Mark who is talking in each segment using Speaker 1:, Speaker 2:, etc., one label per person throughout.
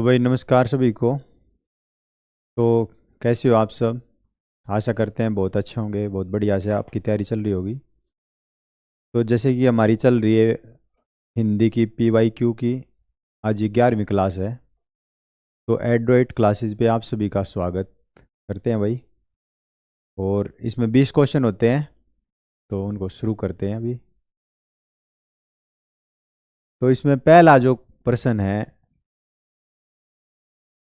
Speaker 1: तो भाई नमस्कार सभी को। तो कैसे हो आप सब? आशा करते हैं बहुत अच्छे होंगे, बहुत बढ़िया से आपकी तैयारी चल रही होगी। तो जैसे कि हमारी चल रही है हिंदी की PYQ की, आज 11वीं क्लास है। तो एंड्रॉइड क्लासेस पे आप सभी का स्वागत करते हैं भाई। और इसमें 20 क्वेश्चन होते हैं, तो उनको शुरू करते हैं अभी। तो इसमें पहला जो प्रश्न है,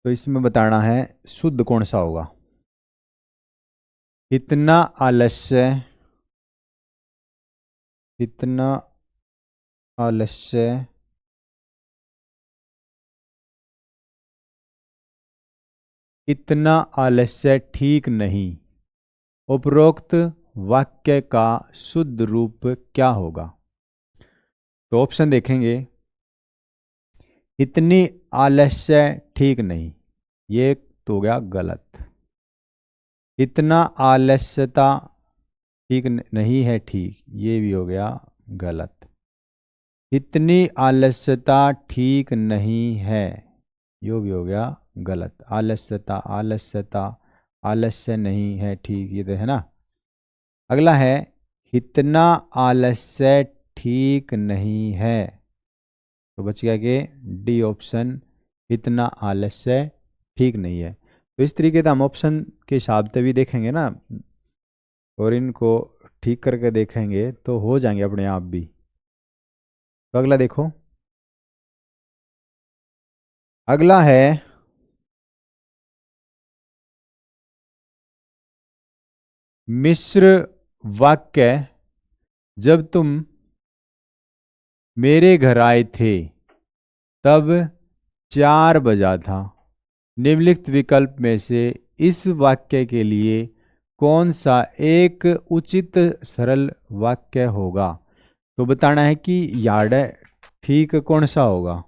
Speaker 1: तो इसमें बताना है शुद्ध कौन सा होगा। इतना आलस्य, इतना आलस्य, इतना आलस्य ठीक नहीं। उपरोक्त वाक्य का शुद्ध रूप क्या होगा? तो ऑप्शन देखेंगे। इतनी आलस्य ठीक नहीं, ये तो हो गया गलत। इतना आलस्यता ठीक नहीं है ठीक, ये भी हो गया गलत। इतनी आलस्यता ठीक नहीं है, यो भी हो गया गलत। आलस्यता आलस्यता, आलस्य नहीं है ठीक, ये तो है ना। अगला है इतना आलस्य ठीक नहीं है। तो बच गया कि डी ऑप्शन, इतना आलस्य ठीक नहीं है। तो इस तरीके से हम ऑप्शन के हिसाब से भी देखेंगे ना, और इनको ठीक करके देखेंगे तो हो जाएंगे अपने आप भी। तो अगला देखो। अगला है मिश्र वाक्य। जब तुम मेरे घर आए थे तब 4 बजा था। निम्नलिखित विकल्प में से इस वाक्य के लिए कौन सा एक उचित सरल वाक्य होगा? तो बताना है कि यार्ड ठीक कौन सा होगा।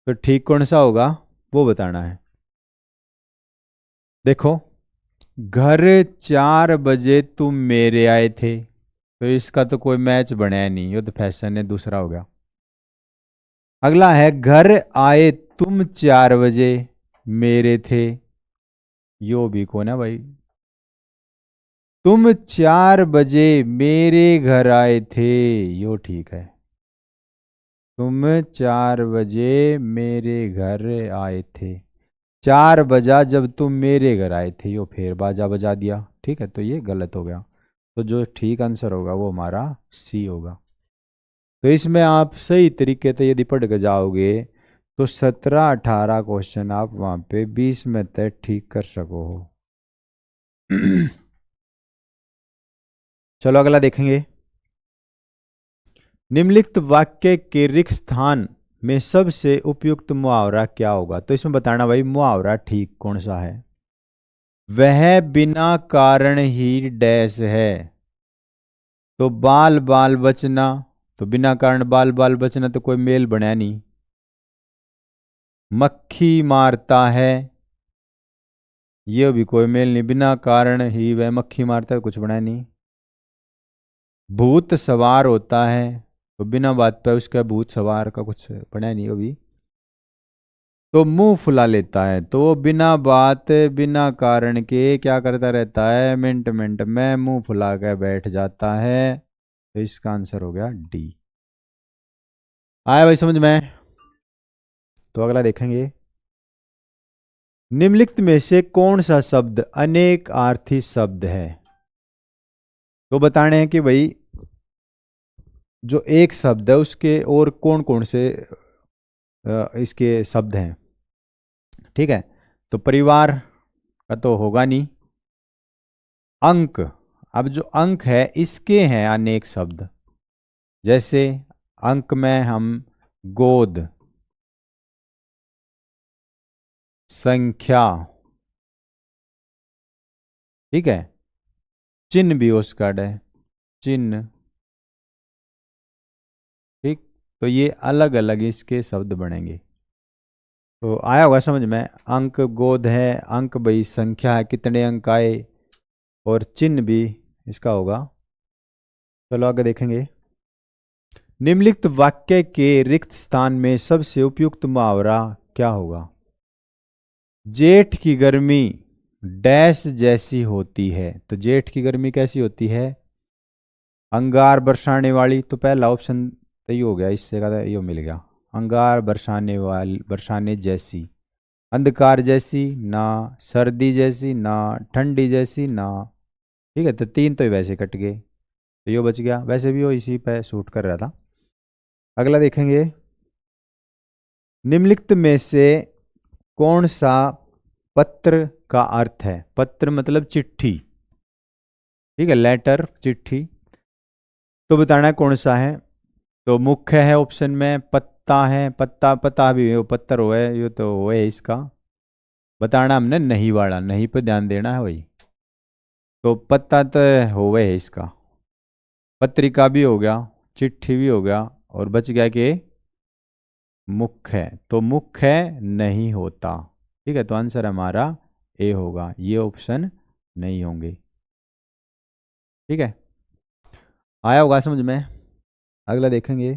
Speaker 1: तो ठीक कौन सा होगा वो बताना है। देखो, घर 4 बजे तुम मेरे आए थे, तो इसका तो कोई मैच बना नहीं, ये तो फैशन है, दूसरा हो गया। अगला है घर आए तुम 4 बजे मेरे थे, यो भी कौन है भाई। तुम 4 बजे मेरे घर आए थे, यो ठीक है। तुम 4 बजे मेरे घर आए थे, 4 बजा जब तुम मेरे घर आए थे, यो फिर बाजा बजा दिया, ठीक है, तो ये गलत हो गया। तो जो ठीक आंसर होगा वो हमारा सी होगा। तो इसमें आप सही तरीके से यदि पढ़ के जाओगे तो 17-18 क्वेश्चन आप वहां पे 20 में तक ठीक कर सको हो। चलो अगला देखेंगे। निम्नलिखित वाक्य के रिक्त स्थान में सबसे उपयुक्त मुहावरा क्या होगा? तो इसमें बताना भाई मुहावरा ठीक कौन सा है। वह बिना कारण ही डैश है, तो बाल बाल बचना, तो बिना कारण बाल बाल बचना तो कोई मेल बना नहीं। मक्खी मारता है, ये भी कोई मेल नहीं, बिना कारण ही वह मक्खी मारता है, कुछ बना नहीं। भूत सवार होता है, तो बिना बात पे उसका भूत सवार का कुछ बना नहीं वो भी। तो मुंह फुला लेता है, तो वो बिना बात बिना कारण के क्या करता रहता है, मिनट मिनट में मुंह फुला के बैठ जाता है। तो इसका आंसर हो गया डी। आया भाई समझ में? तो अगला देखेंगे। निम्नलिखित में से कौन सा शब्द अनेक अर्थी शब्द है? तो बताने हैं कि भाई जो एक शब्द है उसके और कौन कौन से इसके शब्द हैं, ठीक है। तो परिवार का तो होगा नहीं। अंक, अब जो अंक है इसके हैं अनेक शब्द, जैसे अंक में हम गोद, संख्या, ठीक है, चिन्ह भी उस कार्ड है, चिन्ह, ठीक। तो ये अलग अलग इसके शब्द बनेंगे। तो आया होगा समझ में। अंक गोद है, अंक भाई संख्या है, कितने अंक आए, और चिन्ह भी इसका होगा। चलो आगे देखेंगे। निम्नलिखित वाक्य के रिक्त स्थान में सबसे उपयुक्त मुहावरा क्या होगा? जेठ की गर्मी डैश जैसी होती है। तो जेठ की गर्मी कैसी होती है? अंगार बरसाने वाली। तो पहला ऑप्शन तो ये हो गया, इससे का ये मिल गया। अंगार बरसाने वाली, बरसाने जैसी। अंधकार जैसी ना, सर्दी जैसी ना, ठंडी जैसी ना। ठीक है, तो तीन तो वैसे कट गए, तो ये बच गया। वैसे भी वो इसी पे सूट कर रहा था। अगला देखेंगे, निम्नलिखित में से कौन सा पत्र का अर्थ है? पत्र मतलब चिट्ठी। ठीक है, लेटर, चिट्ठी। तो बताना है कौन सा है। तो मुख्य है ऑप्शन में, पत्ता है, पत्ता पत्ता भी वो पत्थर हो है, ये तो वो है इसका। बताना हमने नहीं वाला, नहीं पे ध्यान देना है वही। तो पत्ता तो होवे है इसका। पत्रिका भी हो गया, चिट्ठी भी हो गया, और बच गया कि मुख्य। तो मुख्य नहीं होता। ठीक है, तो आंसर हमारा ए होगा, ये ऑप्शन नहीं होंगे। ठीक है, आया होगा समझ में। अगला देखेंगे,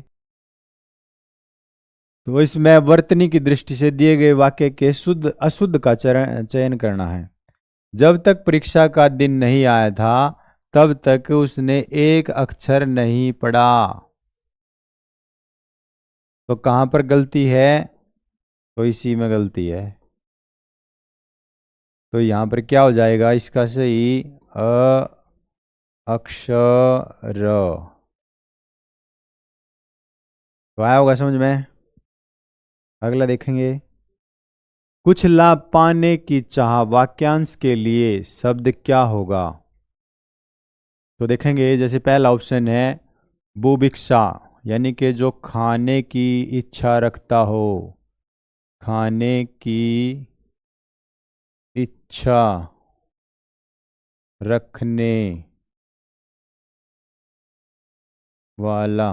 Speaker 1: तो इसमें वर्तनी की दृष्टि से दिए गए वाक्य के शुद्ध अशुद्ध का चयन करना है। जब तक परीक्षा का दिन नहीं आया था तब तक उसने एक अक्षर नहीं पढ़ा। तो कहाँ पर गलती है? तो इसी में गलती है। तो यहाँ पर क्या हो जाएगा इसका सही? अक्षर। तो आया होगा समझ में। अगला देखेंगे, कुछ लाभ पाने की चाह वाक्यांश के लिए शब्द क्या होगा? तो देखेंगे, जैसे पहला ऑप्शन है बुभिक्षा, यानी कि जो खाने की इच्छा रखता हो। खाने की इच्छा रखने वाला।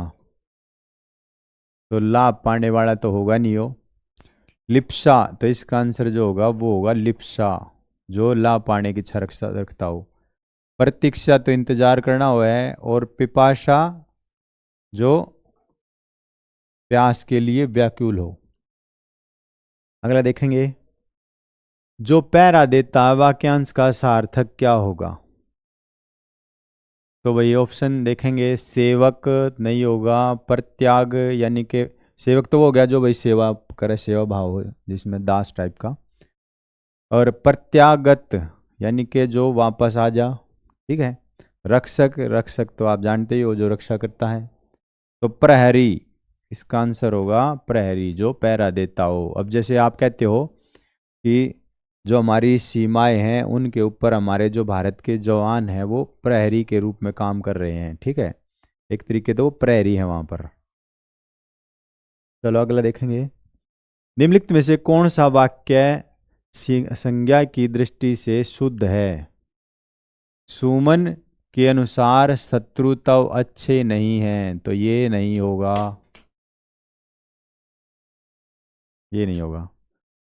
Speaker 1: तो लाभ पाने वाला तो होगा नहीं हो। लिप्सा, तो इसका आंसर जो होगा वो होगा लिप्सा, जो लाभ पाने की इच्छा रखता हो। प्रतीक्षा, तो इंतजार करना हुआ है। और पिपाशा, जो प्यास के लिए व्याकुल हो। अगला देखेंगे, जो पैरा देता है वाक्यांश का सार्थक क्या होगा? तो वही ऑप्शन देखेंगे, सेवक नहीं होगा, परित्याग, यानी कि सेवक तो वो हो गया जो भाई सेवा करे, सेवा भाव हो जिसमें दास टाइप का। और प्रत्यागत, यानी कि जो वापस आ जा। ठीक है, रक्षक, रक्षक तो आप जानते ही हो, जो रक्षा करता है। तो प्रहरी, इसका आंसर होगा प्रहरी, जो पहरा देता हो। अब जैसे आप कहते हो कि जो हमारी सीमाएं हैं उनके ऊपर हमारे जो भारत के जवान हैं वो प्रहरी के रूप में काम कर रहे हैं। ठीक है, एक तरीके तो वो प्रहरी है वहां पर। चलो अगला देखेंगे, निम्नलिखित में से कौन सा वाक्य संज्ञा की दृष्टि से शुद्ध है? सुमन के अनुसार शत्रु तो अच्छे नहीं हैं। तो ये नहीं होगा, ये नहीं होगा।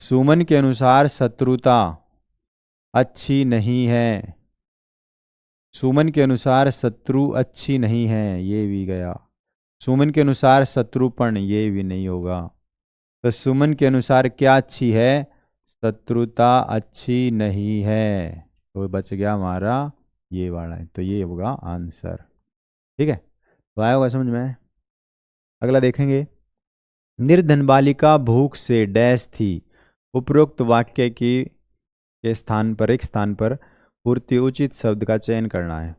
Speaker 1: सुमन के अनुसार शत्रुता अच्छी नहीं है। सुमन के अनुसार शत्रु अच्छी नहीं है, ये भी गया। सुमन के अनुसार शत्रुपण, ये भी नहीं होगा। तो सुमन के अनुसार क्या अच्छी है? शत्रुता अच्छी नहीं है। तो बच गया हमारा ये वाला है, तो ये होगा आंसर। ठीक है, तो आया होगा समझ में। अगला देखेंगे, निर्धन बालिका भूख से डैश थी। उपरोक्त वाक्य की के स्थान पर, एक स्थान पर पूर्ति उचित शब्द का चयन करना है।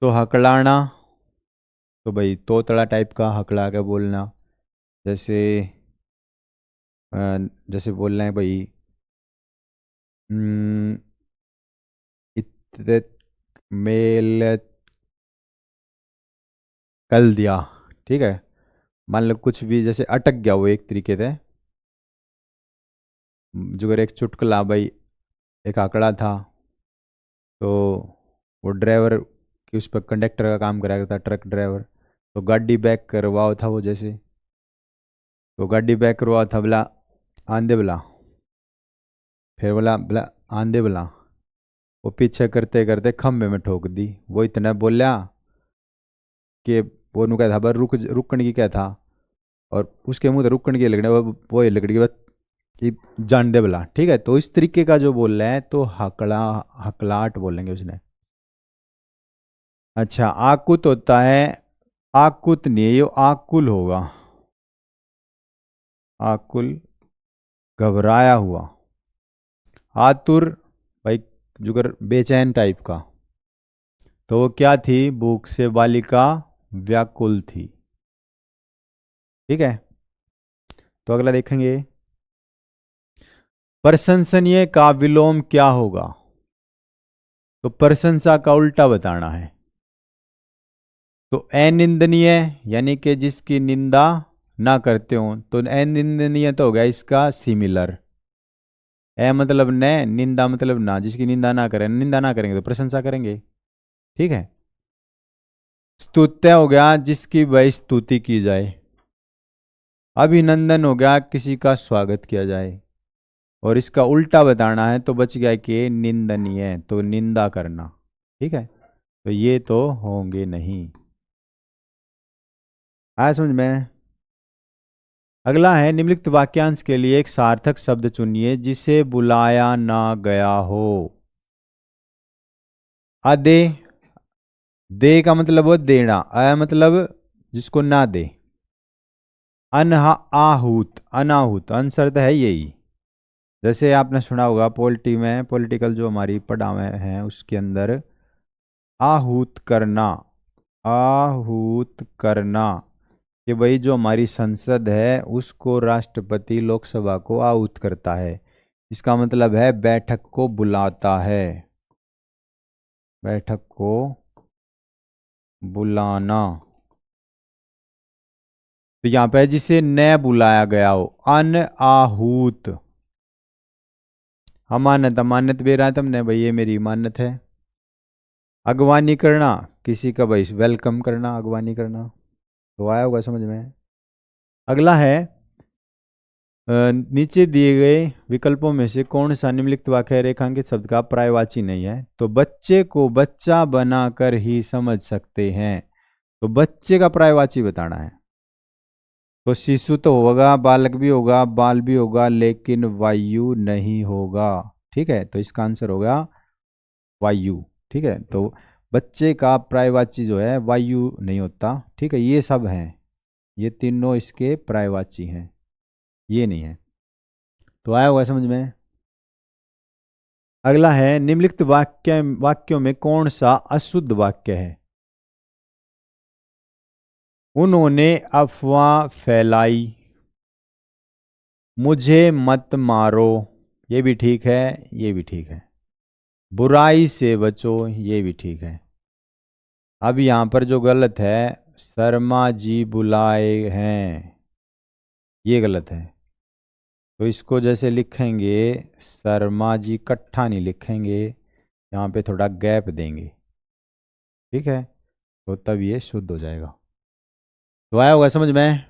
Speaker 1: तो हकलाना, तो भाई तोतला टाइप का हकला के बोलना। जैसे अ, जैसे बोलना है भाई, हम्म, इत मेल कल दिया। ठीक है, मान लो कुछ भी जैसे अटक गया वो एक तरीके से। जो अगर एक चुटकुला भाई, एक आंकड़ा था, तो वो ड्राइवर कि उस पर कंडक्टर का काम करा करता, ट्रक ड्राइवर। तो गाड़ी बैक करवाओ था वो, जैसे तो गाड़ी बैक करवाओ था बोला, आंधे बोला। फिर बोला बोला आंधे बोला। वो पीछे करते करते खम्भे में ठोक दी। वो इतना बोला कि वो नु क्या था, रुकने की क्या था। और उसके मुंह रुकण की लगने वो ये लकड़ी के बाद ये जान दे भला, ठीक है। तो इस तरीके का जो बोल रहे हैं तो हकला हकलाट बोलेंगे उसने। अच्छा, आकुत होता है, आकुत नहीं है, ये आकुल होगा, आकुल, घबराया हुआ। आतुर, भाई जुगर बेचैन टाइप का। तो वो क्या थी, भूख से बालिका व्याकुल थी, ठीक है। तो अगला देखेंगे, प्रशंसनीय का विलोम क्या होगा। तो प्रशंसा का उल्टा बताना है। तो अनिंदनीय यानी कि जिसकी निंदा ना करते हो, तो अनिंदनीय तो हो गया इसका सिमिलर। ए मतलब न, निंदा मतलब ना, जिसकी निंदा ना करें, निंदा ना करेंगे तो प्रशंसा करेंगे, ठीक है। स्तुत्य हो गया जिसकी वही स्तुति की जाए। अभिनंदन हो गया किसी का स्वागत किया जाए। और इसका उल्टा बताना है तो बच गया कि निंदनीय, तो निंदा करना, ठीक है। तो ये तो होंगे नहीं। आया समझ में। अगला है, निम्नलिखित वाक्यांश के लिए एक सार्थक शब्द चुनिए जिसे बुलाया ना गया हो। अदे, दे का मतलब वो देना, अ मतलब जिसको ना दे। अनहा आहूत, अनाहूत, आंसर तो है यही। जैसे आपने सुना होगा पॉलिटी में, पॉलिटिकल जो हमारी पढ़ाए हैं उसके अंदर, आहूत करना, आहूत करना, कि भाई जो हमारी संसद है उसको राष्ट्रपति लोकसभा को आहूत करता है। इसका मतलब है बैठक को बुलाता है, बैठक को बुलाना। तो यहां पे जिसे न बुलाया गया हो, अन आहूत। अमानत, अमानत दे रहा है तुमने भाई, ये मेरी अमानत है। अगवानी करना, किसी का भाई वेलकम करना, अगवानी करना। तो आया होगा समझ में। अगला है, नीचे दिए गए विकल्पों में से कौन सा निम्नलिखित वाक्य रेखांकित शब्द का पर्यायवाची नहीं है। तो बच्चे को बच्चा बनाकर ही समझ सकते हैं, तो बच्चे का पर्यायवाची बताना है। तो शिशु तो होगा, बालक भी होगा, बाल भी होगा, लेकिन वायु नहीं होगा, ठीक है। तो इसका आंसर होगा वायु, ठीक है। तो बच्चे का पर्यायवाची जो है वायु नहीं होता, ठीक है। ये सब हैं, ये तीनों इसके पर्यायवाची हैं, ये नहीं है। तो आया होगा समझ में। अगला है, निम्नलिखित वाक्यों में कौन सा अशुद्ध वाक्य है। उन्होंने अफवाह फैलाई, मुझे मत मारो, ये भी ठीक है, ये भी ठीक है। बुराई से बचो, ये भी ठीक है। अब यहां पर जो गलत है, शर्मा जी बुलाए हैं, ये गलत है। तो इसको जैसे लिखेंगे, शर्मा जी इकट्ठा नहीं लिखेंगे, यहाँ पे थोड़ा गैप देंगे, ठीक है। तो तब ये शुद्ध हो जाएगा। तो आया होगा समझ में।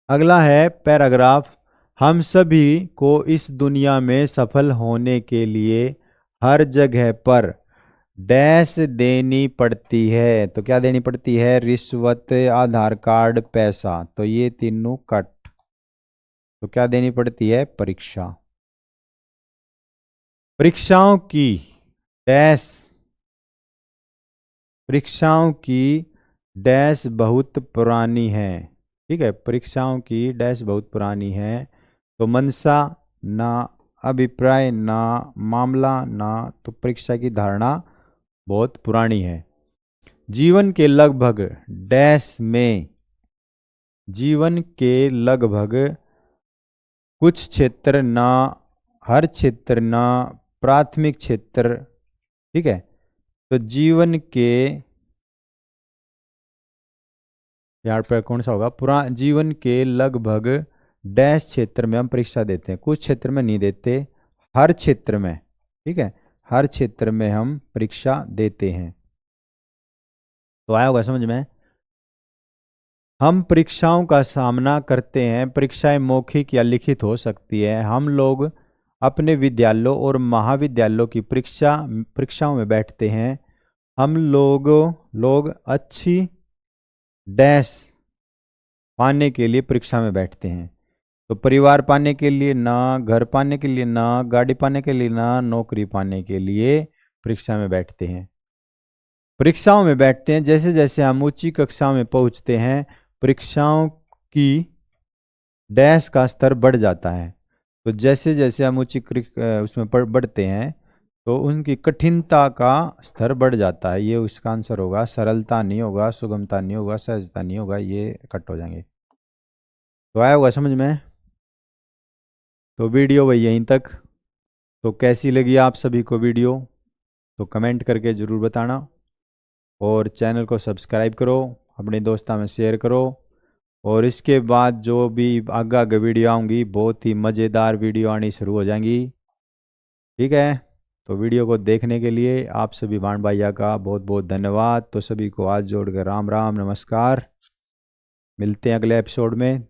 Speaker 1: अगला है पैराग्राफ, हम सभी को इस दुनिया में सफल होने के लिए हर जगह पर डैश देनी पड़ती है। तो क्या देनी पड़ती है, रिश्वत, आधार कार्ड, पैसा। तो ये तीनों कट। तो क्या देनी पड़ती है, परीक्षा। परीक्षाओं की डैश, परीक्षाओं की डैश बहुत पुरानी है, ठीक है। परीक्षाओं की डैश बहुत पुरानी है। तो मनसा ना, अभिप्राय ना, मामला ना, तो परीक्षा की धारणा बहुत पुरानी है। जीवन के लगभग डैश में, जीवन के लगभग कुछ क्षेत्र ना, हर क्षेत्र ना, प्राथमिक क्षेत्र, ठीक है। तो जीवन के, यहाँ पर कौन सा होगा, पूरा जीवन के लगभग डैश क्षेत्र में हम परीक्षा देते हैं, कुछ क्षेत्र में नहीं देते, हर क्षेत्र में, ठीक है। हर क्षेत्र में हम परीक्षा देते हैं। तो आया होगा समझ में। हम परीक्षाओं का सामना करते हैं, परीक्षाएं मौखिक या लिखित हो सकती है। हम लोग अपने विद्यालयों और महाविद्यालयों की परीक्षाओं में बैठते हैं। हम लोग अच्छी डैश पाने के लिए परीक्षा में बैठते हैं। तो परिवार पाने के लिए ना, घर पाने के लिए ना, गाड़ी पाने के लिए ना, नौकरी पाने के लिए परीक्षा में बैठते हैं। परीक्षाओं में बैठते हैं। जैसे जैसे हम ऊंची कक्षाओं में पहुंचते हैं, परीक्षाओं की डैश का स्तर बढ़ जाता है। तो जैसे जैसे हम उसमें बढ़ते हैं तो उनकी कठिनता का स्तर बढ़ जाता है। ये उसका आंसर होगा। सरलता नहीं होगा, सुगमता नहीं होगा, सहजता नहीं होगा, ये कट हो जाएंगे। तो आया होगा समझ में। तो वीडियो वही यहीं तक। तो कैसी लगी आप सभी को वीडियो, तो कमेंट करके ज़रूर बताना, और चैनल को सब्सक्राइब करो, अपने दोस्तों में शेयर करो। और इसके बाद जो भी आगे आगे वीडियो आऊँगी, बहुत ही मज़ेदार वीडियो आनी शुरू हो जाएंगी। ठीक है। तो वीडियो को देखने के लिए आप सभी भाण भैया का बहुत बहुत धन्यवाद। तो सभी को हाथ जोड़ कर राम राम नमस्कार। मिलते हैं अगले एपिसोड में।